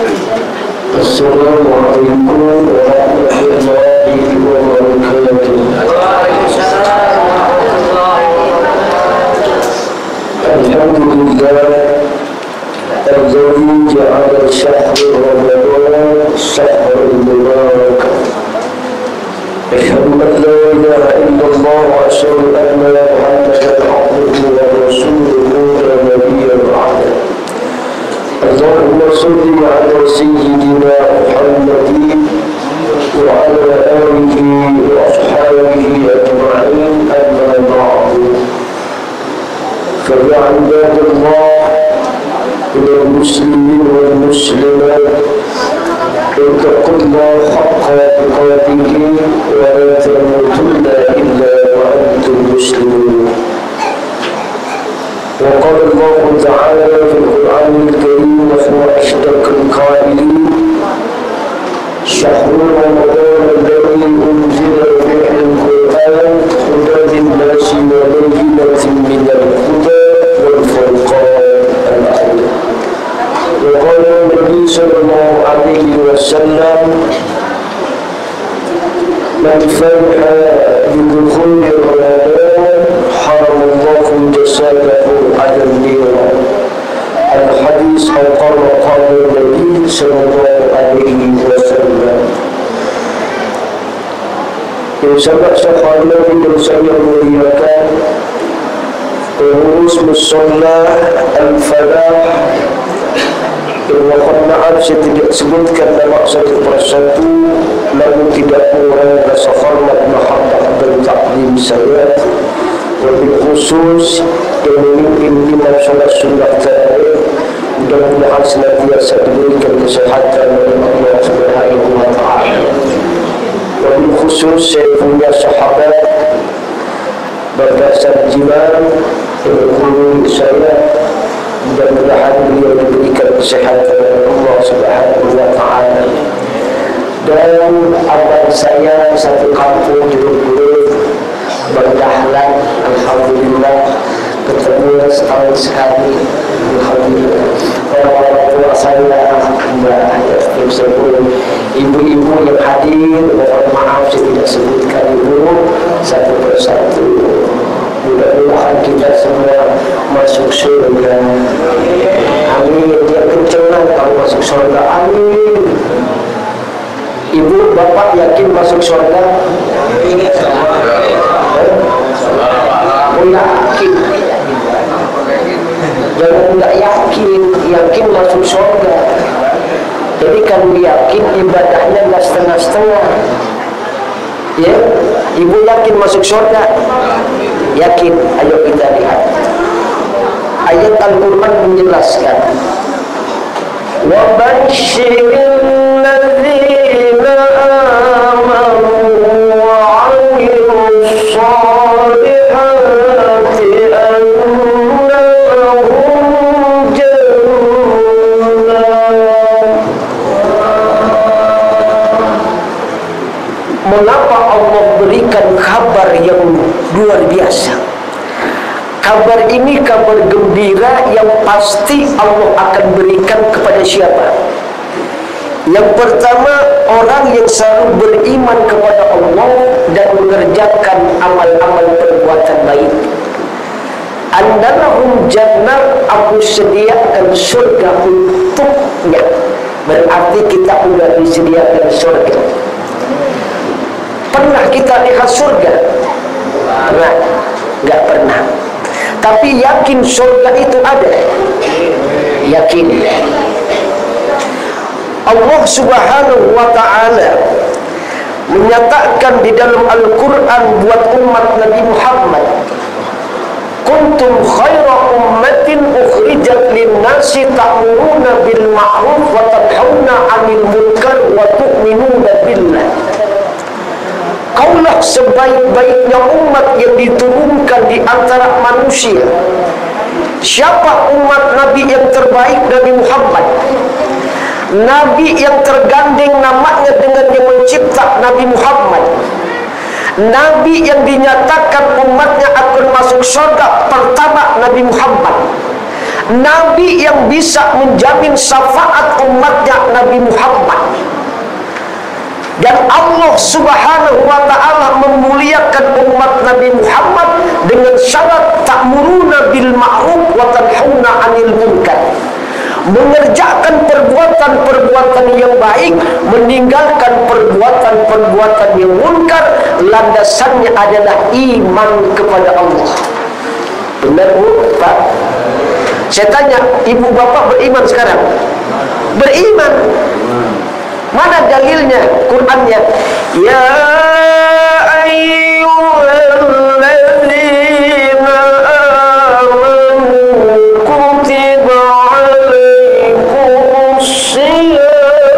Assalamualaikum warahmatullahi wabarakatuh. Alhamdulillah alladzi ja'ala syahra Ramadan syahran mubarakan. Asyhadu an la ilaha illallah wa asyhadu anna Muhammadan abduhu wa rasuluhu la nabiyya ba'dahu. Allahumma shalli ala sayyidina Muhammadin wa ala alihi wa ashabihi ajma'in, amma ba'du. Fa ya ibadallah wal muslimin wal muslimat, ittaqullaha haqqa tuqatih wa la tamutunna illa wa antum muslimun. وقال الله تعالى في القرآن الكريم وهو أصدق القائلين: شهر رمضان الذي أنزل فيه القرآن هدى للناس وبينات من الهدى والفرقان الآية. وقال النبي صلى الله عليه وسلم: من فرح بدخول رمضان حرم الله جسده على النيران. الحديث أو قال النبي صلى الله عليه وسلم. Sahabat sahabat yang saya muliakan, pengurus mushola Al-Falah, mohon maaf saya tidak sebutkan nama satu persatu, namun tidak kurang rasa hormat, mahabbah dan taklim saya, lebih khusus yang memimpin imam sholat sunnah tarawih. Mudah-mudahan senantiasa diberikan kesehatan oleh Allah Subhanahu wa Ta'ala. Lebih khusus saya punya sahabat berdasar jiwa yang menghubungi saya. Mudah-mudahan beliau diberikan kesehatan oleh Allah Subhanahu wa Ta'ala. Dan abang saya satu kampung di Bengkulu, berdahlan, alhamdulillah ketemu setahun sekali, alhamdulillah. Orang tua saya, Mbak ibu-ibu yang hadir, mohon maaf saya tidak sebutkan ibu satu persatu. Mudah-mudahan kita semua masuk surga. Amin. Dia kencengan kalau masuk surga. Amin. Ibu, bapak yakin masuk surga? Oh, yakin. Jangan tidak yakin, yakin masuk surga. Jadi kalau yakin ibadahnya nggak setengah-setengah. Ya, ibu yakin masuk surga? Yakin. Ayo kita lihat. Ayat Al-Quran menjelaskan. Wa basyiril ladzina amanu wa 'amilus shalihati anna lahum jannah. Mengapa Allah berikan kabar yang luar biasa? Kabar ini kabar gembira yang pasti Allah akan berikan kepada siapa? Yang pertama, orang yang selalu beriman kepada Allah dan mengerjakan amal-amal perbuatan baik. Annalahum jannah, aku sediakan surga untuknya. Berarti kita sudah disediakan surga. Pernah kita lihat surga? Pernah? Enggak pernah. Tapi yakin surga itu ada? Yakin. Allah Subhanahu wa Ta'ala menyatakan di dalam Al-Quran buat umat Nabi Muhammad, kuntum khaira ummatin ukhrijat linnasi ta'muruna bil ma'ruf wa tanhauna 'anil munkar wa tu'minuna billah. Kaulah sebaik-baiknya umat yang diturunkan di antara manusia. Siapa umat Nabi yang terbaik? Nabi Muhammad. Nabi yang tergandeng namanya dengan yang mencipta, Nabi Muhammad. Nabi yang dinyatakan umatnya akan masuk surga pertama, Nabi Muhammad. Nabi yang bisa menjamin syafaat umatnya Nabi Muhammad. Dan Allah Subhanahu wa ta'ala memuliakan umat Nabi Muhammad dengan syarat ta'muruna bil ma'ruf wa tanhauna 'anil munkar. Mengerjakan perbuatan-perbuatan yang baik, meninggalkan perbuatan-perbuatan yang munkar. Landasannya adalah iman kepada Allah. Benar Bu, Pak? Saya tanya, ibu bapak beriman sekarang? Beriman. Mana dalilnya? Qur'annya. Ya ayyuhalladzina amanu kutiba alaikumus syiyam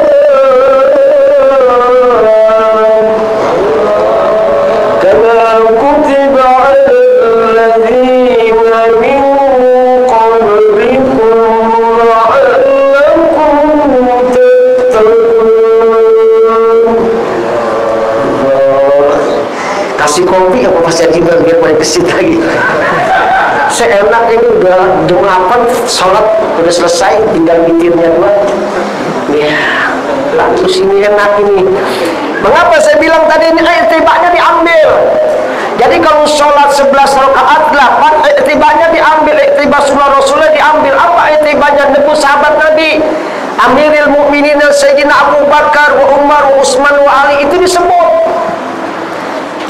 kama kutiba alal ladzina min qablikum la'allakum tattaqun. Kasih kopi apa Mas Yadi biar paling kesit lagi. Saya enak ini udah jam 8 sholat udah selesai, tinggal witirnya doang. Ya, lalu sini enak ini. Mengapa saya bilang tadi ini iktibanya diambil? Jadi kalau sholat 11 rakaat 8 iktibanya diambil, iktibah sunnah Rasulullah diambil. Apa iktibanya? Nebu sahabat Nabi, Amiril Mukminin Sayyidina Abu Bakar wa Umar wa Utsman wa Ali, itu disebut.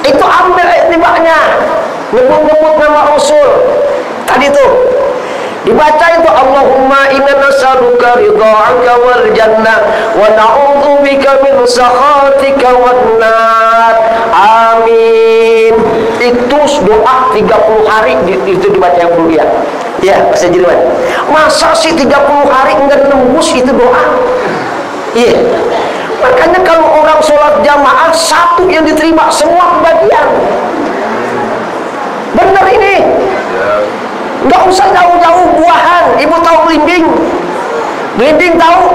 Itu ambil iktibanya, nyebut-nyebut nama Rasul. Tadi tuh dibaca itu, Allahumma inna nas'aluka ridha'aka wal jannah wa na'udzubika min sakhatika wan nar. Amin. Itu doa 30 hari itu dibaca yang mulia. Ya, Mas Jirwan. Masa sih 30 hari enggak nembus itu doa? Iya. Makanya kalau orang sholat jamaah satu yang diterima semua kebagian. Benar ini. Nggak usah jauh-jauh buahan. Ibu tahu belimbing? Belimbing tahu?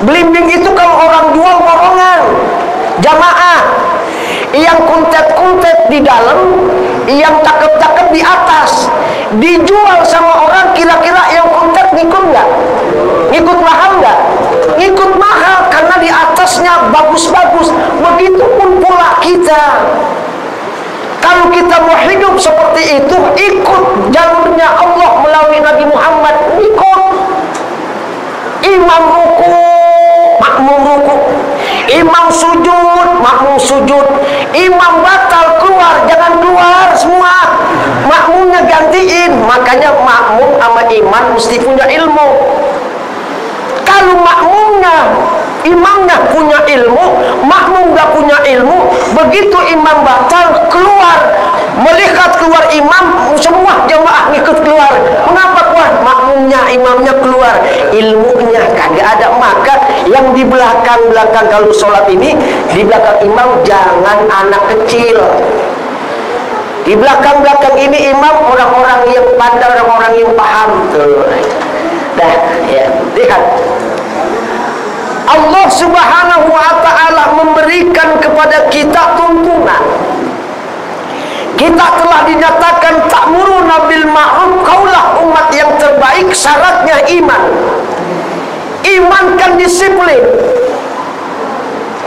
Belimbing itu kalau orang jual borongan jamaah. Yang kuntet-kuntet di dalam, yang cakep-cakep di atas. Dijual sama orang, kira-kira yang kuntet ngikut nggak? Ngikut mahal nggak? Ngikut mahal karena di atasnya bagus-bagus. Begitupun pula kita. Kalau kita mau hidup seperti itu, ikut jalurnya Allah melalui Nabi Muhammad. Ikut. Imam ruku, makmum ruku. Imam sujud, makmum sujud. Imam batal keluar, jangan keluar semua. Makmumnya gantiin. Makanya makmum sama imam mesti punya ilmu. Kalau imamnya punya ilmu, makmum gak punya ilmu, begitu imam batal keluar, melihat keluar imam, semua jemaah ngikut keluar. Mengapa keluar? Makmumnya, imamnya keluar, ilmunya kagak ada. Maka yang di belakang kalau sholat ini, di belakang imam jangan anak kecil. Di belakang ini imam orang-orang yang pandai, orang-orang yang paham. Tuh. Dah, ya, lihat. Allah Subhanahu wa ta'ala memberikan kepada kita tuntunan. Kita telah dinyatakan ta'muruna bil ma'ruf, kaulah umat yang terbaik, syaratnya iman. Iman kan disiplin.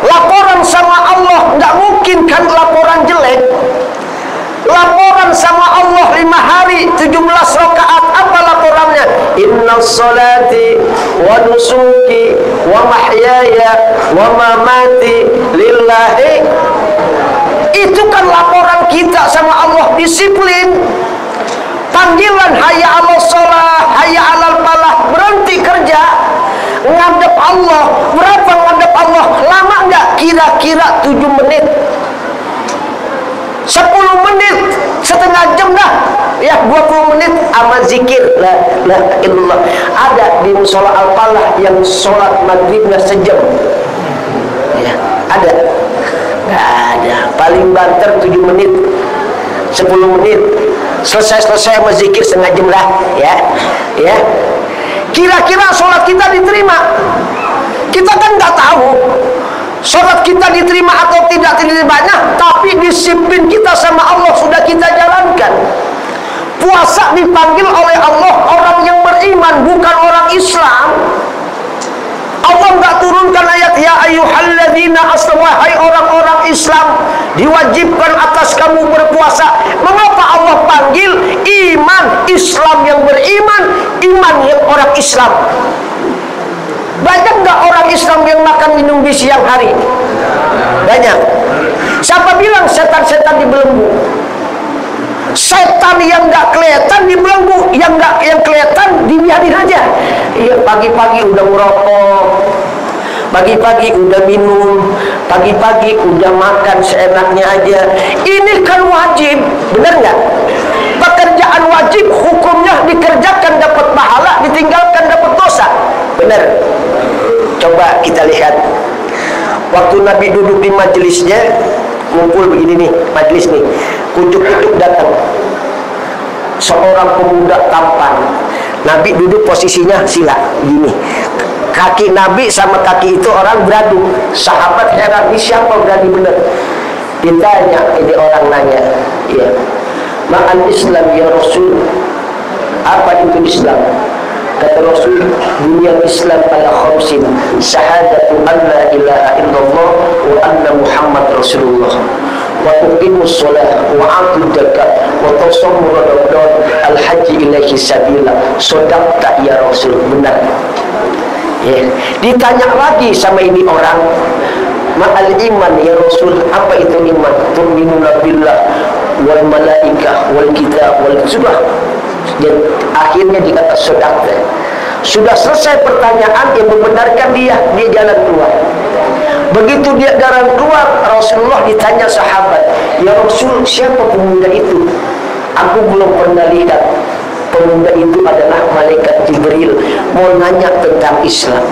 Laporan sama Allah nggak mungkin kan laporan jelek. Laporan sama Allah 5 hari 17 rakaat, apa laporannya? Inna sholati wa nusuki wa mahyaya wa mamati lillahi. Itu kan laporan kita sama Allah, disiplin. Panggilan hayya 'alas shalah, hayya 'alal falah, berhenti kerja, ngadep Allah. Berapa ngadep Allah? Lama enggak? Kira-kira 7 menit, 10 menit, setengah jam dah. Ya, 20 menit sama zikir la ilaha illallah. Ada di musola Al-Falah yang sholat maghribnya sejam. Ya, ada. Nggak ada. Paling banter 7 menit, 10 menit. Selesai sama zikir setengah jam lah. Ya, ya. Kira-kira sholat kita diterima? Kita kan nggak tahu sholat kita diterima atau tidak diterimanya, tapi disiplin kita sama Allah sudah kita jalankan. Puasa dipanggil oleh Allah orang yang beriman, bukan orang Islam. Allah nggak turunkan ayat ya ayyuhalladzina aslam, wahai orang-orang Islam diwajibkan atas kamu berpuasa. Mengapa Allah panggil iman Islam yang beriman, iman yang orang Islam? Banyak nggak orang Islam yang makan minum di siang hari? Banyak. Siapa bilang setan-setan dibelenggu? Setan yang nggak kelihatan dibelenggu, yang kelihatan dibiarin aja. Iya, pagi-pagi udah merokok, pagi-pagi udah minum, pagi-pagi udah makan seenaknya aja. Ini kan wajib, benar nggak? Pekerjaan wajib hukumnya dikerjakan dapat pahala, ditinggalkan dapat dosa, benar? Coba kita lihat. Waktu Nabi duduk di majelisnya, ngumpul begini nih, majelis nih, kucuk-kucuk datang seorang pemuda tampan. Nabi duduk posisinya sila gini, kaki Nabi sama kaki itu orang beradu. Sahabat heran, ini siapa berani benar? Ditanya, ini orang nanya, ya, ma'al Islam ya Rasul, apa itu Islam? Kata Rasul, dunia Islam ala khamsin, syahadatu an la ilaha illallah wa anna Muhammad Rasulullah, wa tuqimus shalah wa atu zakat wa tasawmu ramadan al haji ilaihi sabila. Sadaqta ya Rasul, benar. Ya. Ditanya lagi sama ini orang, ma'al iman ya Rasul, apa itu iman? Tu'minuna billah wal malaikah wal kitab wal sudah. Dan akhirnya dikata sadaqta. Sudah selesai pertanyaan, yang membenarkan dia jalan keluar. Begitu dia jalan keluar, Rasulullah ditanya sahabat, ya Rasul, siapa pemuda itu? Aku belum pernah lihat. Pemuda itu adalah malaikat Jibril, mau nanya tentang Islam.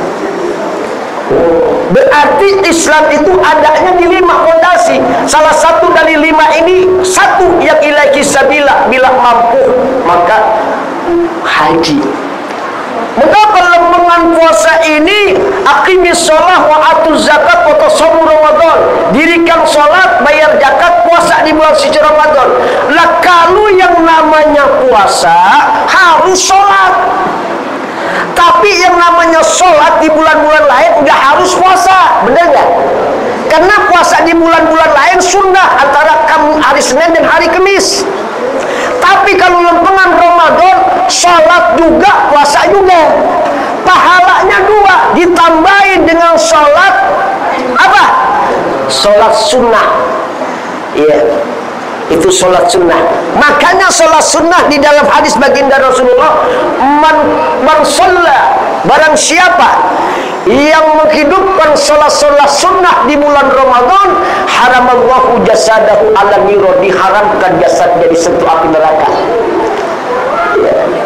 Berarti Islam itu adanya di 5 fondasi. Salah satu dari 5 ini, satu yang ilaihi sabila, bila mampu maka haji. Mengapa lempengan puasa ini aqimis shalah wa atuz zakat wa tasawwur Ramadan? Dirikan sholat, bayar zakat, puasa di bulan suci Ramadan. Lah kalau yang namanya puasa harus sholat. Tapi yang namanya sholat di bulan-bulan lain udah harus puasa, benar nggak? Karena puasa di bulan-bulan lain sunnah antara hari Senin dan hari Kamis. Tapi kalau lempengan Ramadan, sholat juga, puasa juga. Pahalanya 2, ditambahin dengan sholat apa? Sholat sunnah. Iya. Itu sholat sunnah. Makanya sholat sunnah di dalam hadis baginda Rasulullah, man sholla, barang siapa yang menghidupkan sholat sunnah di bulan Ramadan, haramallahu jasadahu ala niro, diharamkan jasadnya disentuh api neraka.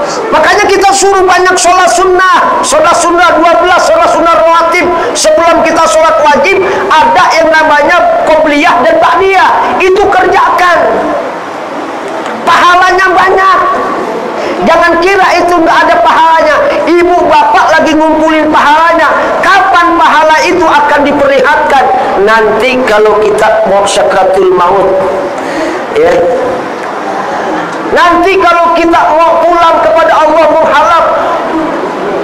Makanya kita suruh banyak sholat sunnah 12, sholat sunnah rawatib. Sebelum kita sholat wajib, ada yang namanya qobliyah dan ba'diyah. Itu kerjakan, pahalanya banyak. Jangan kira itu nggak ada pahalanya. Ibu bapak lagi ngumpulin pahalanya. Kapan pahala itu akan diperlihatkan? Nanti kalau kita mau sakratul maut, ya. Nanti kalau kita mau pulang kepada Allah menghalap,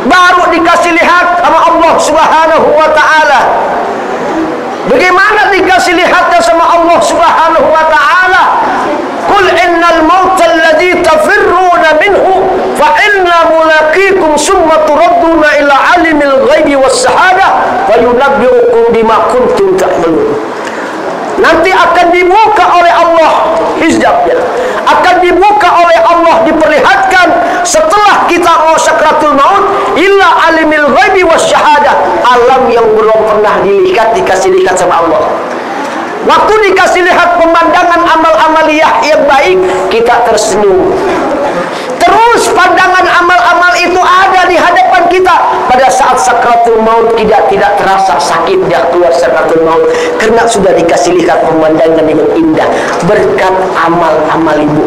baru dikasih lihat sama Allah Subhanahu wa ta'ala. Bagaimana dikasih lihatnya sama Allah Subhanahu wa ta'ala? Qul innal mauta alladhi tafirruna minhu fa inna mulaqikum summa turadduna ila alimil ghaibi was shahada fa yunabbi'ukum bima kuntum ta'malun. Nanti akan dibuka oleh Allah hijabnya, akan dibuka oleh Allah, diperlihatkan setelah kita mau sakratul maut, illa alimil ghaibi was syahadah, alam yang belum pernah dilihat dikasih lihat sama Allah. Waktu dikasih lihat pemandangan amal-amaliyah yang baik, kita tersenyum. Terus pandangan amal-amal itu ada di hadapan kita. Pada saat sakratul maut tidak terasa sakit dia keluar sakratul maut, karena sudah dikasih lihat pemandangan yang indah berkat amal-amal ibu.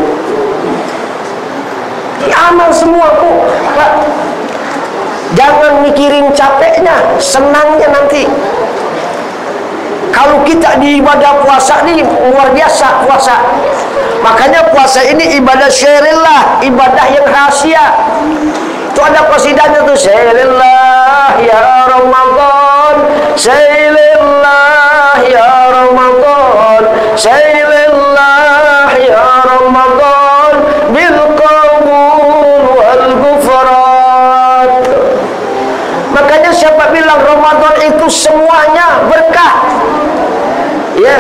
Amal semua bu. Jangan mikirin capeknya, senangnya nanti. Kalau kita di ibadah puasa ini luar biasa puasa. Makanya puasa ini ibadah syirillah, ibadah yang rahasia. Itu ada qasidahnya tuh, syirillah ya Ramadan, syirillah ya Ramadan, syirillah ya Ramadan, bil qabul wal ghufran. Makanya siapa bilang Ramadan itu semuanya berkah, ya,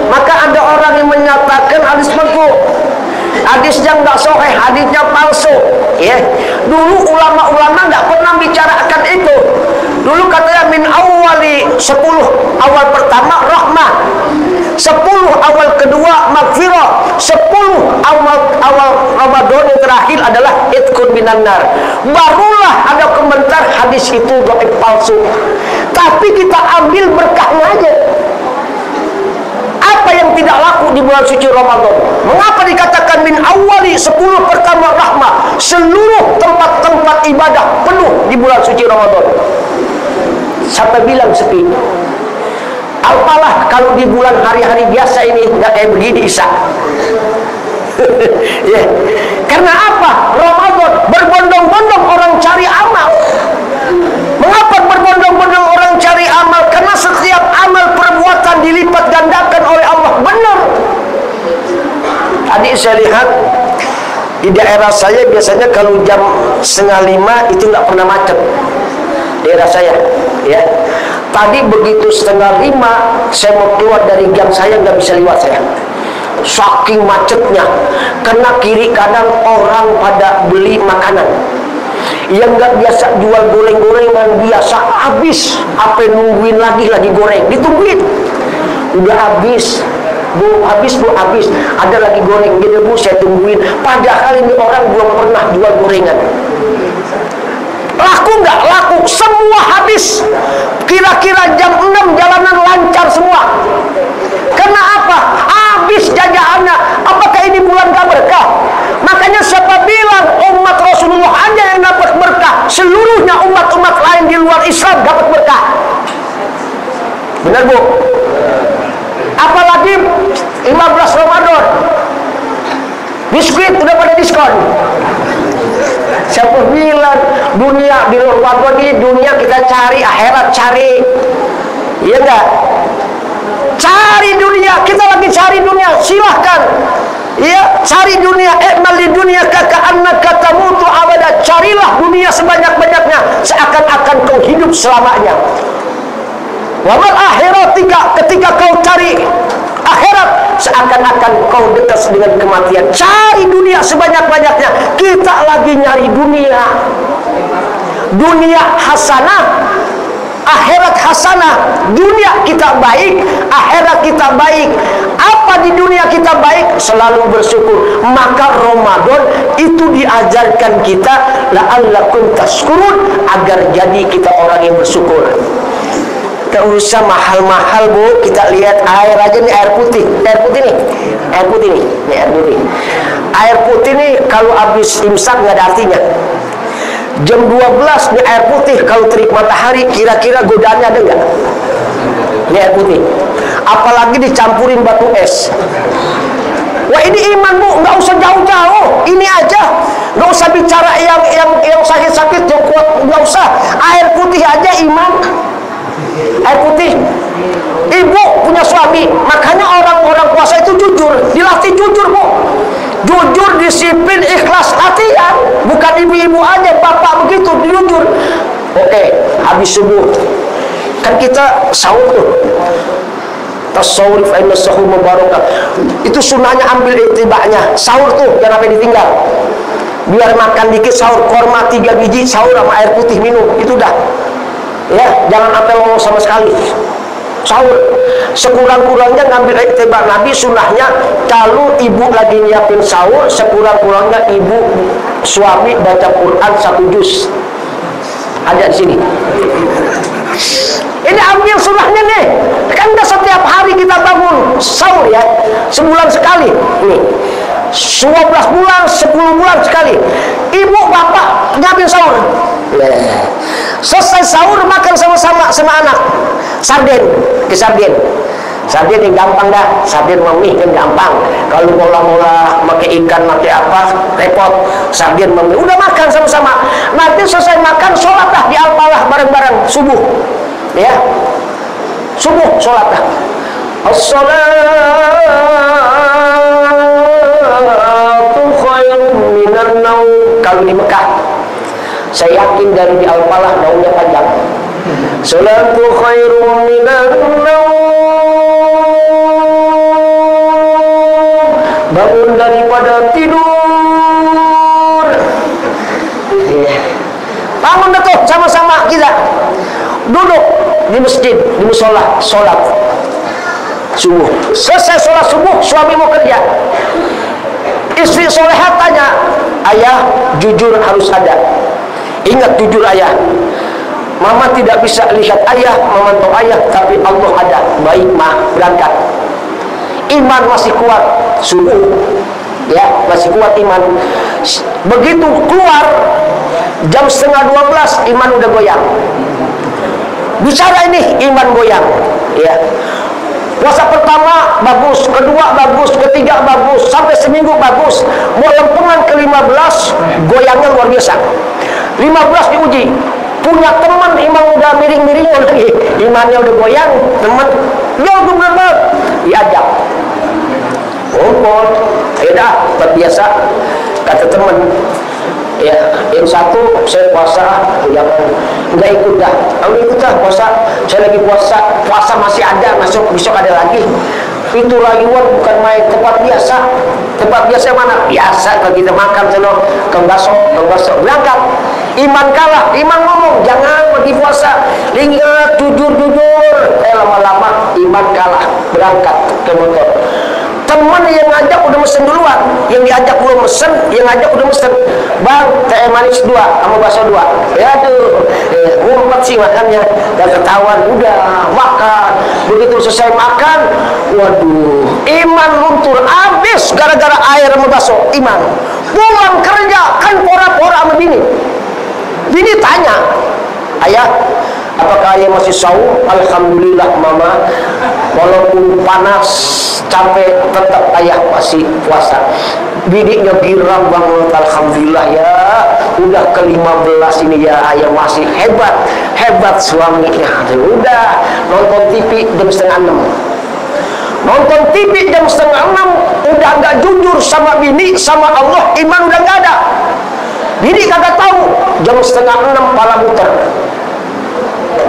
maka ada orang yang menyatakan hadis maufu, hadis yang tidak sahih, hadisnya palsu, ya. Dulu ulama-ulama tidak pernah bicarakan itu. Dulu katanya min awali 10 awal pertama rahmah, 10 awal kedua magfirah, 10 awal Ramadan yang terakhir adalah itqun minan nar. Barulah ada komentar hadis itu dhaif palsu. Tapi kita ambil berkahnya aja. Apa yang tidak laku di bulan suci Ramadan? Mengapa dikatakan min awali 10 pertama rahmah? Seluruh tempat-tempat ibadah penuh di bulan suci Ramadan. Siapa bilang sepi? Apalah kalau di bulan hari-hari biasa ini nggak kayak begini Isa. Ya. Karena apa? Ramadan berbondong-bondong orang cari amal. Mengapa berbondong-bondong orang cari amal? Karena setiap amal perbuatan dilipat gandakan oleh Allah. Benar. Tadi saya lihat di daerah saya biasanya kalau jam 4:30 itu nggak pernah macet. Daerah saya, ya. Tadi begitu 4:30 saya mau keluar dari gang saya nggak bisa lewat saya. Saking macetnya. Karena kiri kanan orang pada beli makanan. Yang nggak biasa jual goreng-gorengan biasa habis, apa nungguin lagi goreng, ditungguin, udah habis bu, habis, ada lagi goreng, gitu bu, saya tungguin, padahal ini orang belum pernah jual gorengan. Laku nggak laku, semua habis. Kira-kira jam 6 jalanan lancar semua. Karena apa? Habis jajahannya. Apakah ini bulan gak berkah? Makanya siapa bilang umat Rasulullah aja yang dapat berkah, seluruhnya umat-umat lain di luar Islam dapat berkah. Benar bu? Apalagi 15 Ramadan, biskuit udah pada diskon. Siapa bilang dunia di Ramadan ini dunia kita cari, akhirat cari, iya enggak? Cari dunia, kita lagi cari dunia, silahkan. Ya, cari dunia, ikmal di dunia ka'annaka tamutu abada. Carilah dunia sebanyak-banyaknya, seakan-akan kau hidup selamanya. Wa mal akhiratika, ketika kau cari akhirat, seakan-akan kau dekat dengan kematian. Cari dunia sebanyak-banyaknya. Kita lagi nyari dunia. Dunia hasanah, akhirat hasanah. Dunia kita baik, akhirat kita baik. Apa di dunia kita baik? Selalu bersyukur. Maka Ramadan itu diajarkan kita la'allakum tashkurun, agar jadi kita orang yang bersyukur. Tak usah mahal-mahal bu, kita lihat air aja nih, air putih nih, air putih nih, nih air putih. Air putih nih kalau habis imsak nggak ada artinya. Jam 12 nih air putih, kalau terik matahari kira-kira godaannya ada nggak? Ini air putih. Apalagi dicampurin batu es. Wah ini iman bu, nggak usah jauh-jauh, ini aja, nggak usah bicara yang sakit-sakit, yang kuat, nggak usah. Air putih aja iman. Air putih. Ibu punya suami, makanya orang-orang puasa itu jujur, dilatih jujur bu. Jujur, disiplin, ikhlas, latihan. Bukan ibu-ibu aja, bapak begitu, jujur. Oke, habis subuh kan kita sahur tuh. Tasawuf inna sahur mubarakah. Itu sunnahnya, ambil itibaknya. Sahur tuh jangan sampai ditinggal. Biar makan dikit sahur, korma 3 biji, sahur sama air putih minum, itu dah. Ya, jangan sampai lolos sama sekali. Sahur sekurang-kurangnya ngambil itibak Nabi, sunnahnya kalau ibu lagi nyiapin sahur, sekurang-kurangnya ibu suami baca Quran 1 juz. Ada di sini. Ini ambil sunnahnya nih. Kan udah setiap hari kita bangun sahur ya, sebulan sekali. Nih 12 bulan, 10 bulan sekali. Ibu bapak nyiapin sahur. Selesai sahur makan sama-sama sama anak. Sarden, ke sarden. Sardin yang gampang dah, sardin mami kan gampang. Kalau mula-mula pakai ikan, pakai apa, repot. Sardin mami, udah makan sama-sama. Nanti selesai makan, sholat dah di Al-Falah bareng-bareng subuh. Ya, subuh sholat dah. As-salatu khairun minan naum. Kalau di Mekah, saya yakin dari di Al-Falah daunnya panjang. Salatu khairun minan naum. Bangun daripada tidur. Bangun dah tuh sama-sama kita. Duduk di masjid, di musola, sholat subuh. Selesai sholat subuh, suami mau kerja. Istri solehat tanya, ayah jujur harus ada. Ingat jujur ayah. Mama tidak bisa lihat ayah, memantau ayah, tapi Allah ada. Baik mah, berangkat. Iman masih kuat, subuh, ya masih kuat iman. Begitu keluar jam 11:30, iman udah goyang. Bicara ini iman goyang, ya. Puasa pertama bagus, kedua bagus, ketiga bagus, sampai seminggu bagus. Mau lempengan ke-15, goyangnya luar biasa. 15 diuji. Punya teman iman udah miring-miringan lagi, imannya udah goyang. Teman, yo bener-bener diajak ngumpul, ya dah terbiasa. Kata teman, ya yang satu saya puasa, jangan nggak ikut dah. Kamu ikut dah puasa, saya lagi puasa masih ada, besok ada lagi. Itu rayuan bukan main. Tempat biasa mana? Biasa kalau kita makan senang kang baso berangkat. Iman kalah, iman ngomong jangan bagi puasa, ingat jujur. Lama-lama iman kalah, berangkat ke motor. Teman yang ngajak udah mesen duluan, yang diajak belum mesen, yang ngajak udah mesen. Bang, teh manis 2 sama bakso 2. Ya aduh, ngumpet sih makannya. Dan ketahuan udah makan. Begitu selesai makan, waduh, iman luntur habis gara-gara air sama bakso. Iman pulang kerja kan pora-pora sama bini. Bini tanya, ayah, apakah ayah masih saum? Alhamdulillah mama, walaupun panas capek tetap ayah masih puasa. Bininya girang banget, alhamdulillah ya, udah ke-15 ini ya, ayah masih hebat suaminya. Udah nonton TV jam 5:30. Nonton TV jam 5:30, udah nggak jujur sama bini, sama Allah, iman udah nggak ada. Bini kagak tahu, jam 5:30 pala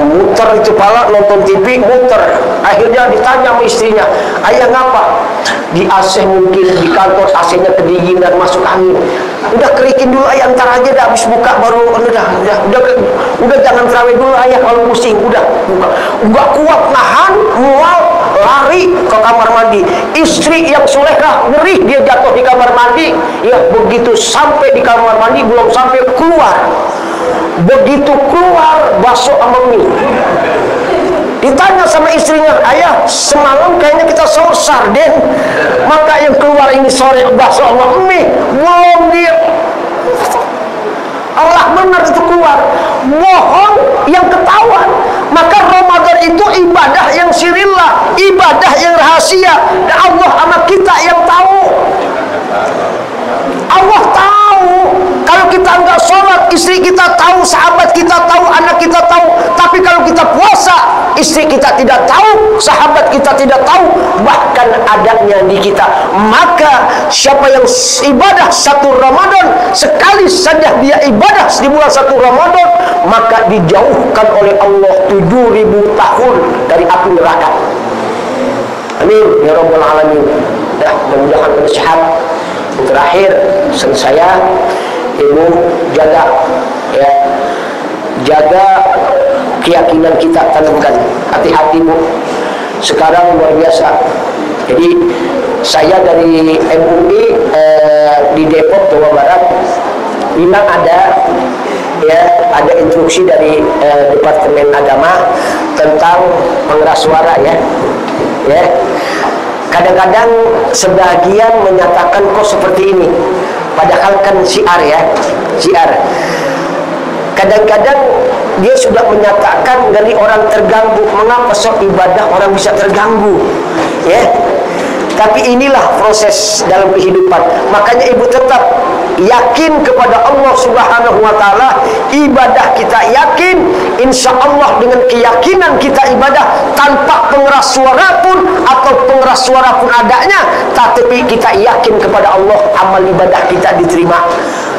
muter itu pala, nonton TV muter. Akhirnya ditanya sama istrinya, ayah ngapa? Di AC mungkin, di kantor AC-nya kedinginan, masuk angin. Udah kerikin dulu ayah, ntar aja dah habis buka baru udah jangan terawih dulu ayah kalau pusing. Udah buka, nggak kuat nahan, mual, lari ke kamar mandi. Istri yang solehah ngeri, dia jatuh di kamar mandi. Ya begitu sampai di kamar mandi, belum sampai keluar, begitu keluar bakso sama mie. Ditanya sama istrinya, ayah semalam kayaknya kita sahur sarden, maka yang keluar ini sore bakso sama mie. Belum dia, Allah benar itu keluar, bohong yang ketahuan. Maka Ramadan itu ibadah yang sirillah, ibadah yang rahasia, dan Allah sama kita yang tahu. Allah tahu. Kalau kita enggak sholat, istri kita tahu, sahabat kita tahu, anak kita tahu. Tapi kalau kita puasa, istri kita tidak tahu, sahabat kita tidak tahu, bahkan adanya di kita. Maka siapa yang ibadah 1 Ramadan, sekali saja dia ibadah di bulan 1 Ramadan, maka dijauhkan oleh Allah 7.000 tahun dari api neraka. Amin ya rabbal alamin. Ya, mudah-mudahan bersehat. Terakhir, pesan saya, ibu jaga keyakinan kita, tanamkan. Hati-hati bu, sekarang luar biasa. Jadi saya dari MUI di Depok Jawa Barat, memang ada instruksi dari Departemen Agama tentang pengeras suara ya. Kadang-kadang sebagian menyatakan kok seperti ini, padahal kan syiar ya, syiar. Kadang-kadang dia sudah menyatakan dari orang terganggu. Mengapa sok ibadah orang bisa terganggu? Ya. Tapi inilah proses dalam kehidupan. Makanya ibu tetap yakin kepada Allah Subhanahu wa ta'ala. Ibadah kita yakin, insya Allah dengan keyakinan kita ibadah tanpa pengeras suara pun atau pengeras suara pun adanya, tapi kita yakin kepada Allah, amal ibadah kita diterima.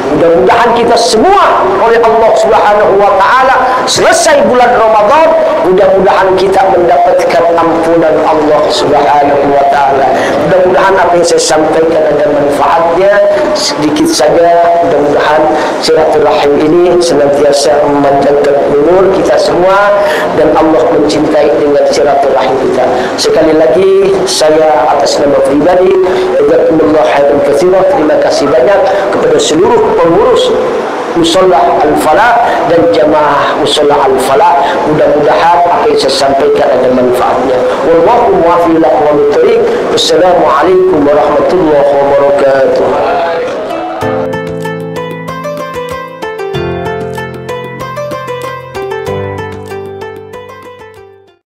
Mudah-mudahan kita semua oleh Allah Subhanahu wa ta'ala selesai bulan Ramadan, mudah-mudahan kita mendapatkan ampunan Allah Subhanahu wa ta'ala. Mudah-mudahan apa yang saya sampaikan ada manfaatnya. Sedikit saja, mudah-mudahan silaturahim ini senantiasa memanjangkan umur kita semua dan Allah mencintai dengan silaturahim kita. Sekali lagi saya atas nama pribadi jazakumullah khairan katsiran, terima kasih banyak kepada seluruh pengurus Musholla Al-Falah dan jamaah Musholla Al-Falah. Mudah-mudahan apa yang saya sampaikan ada manfaatnya. Wallahu muwaffiq ila aqwamit thoriq. Wassalamualaikum warahmatullahi wabarakatuh.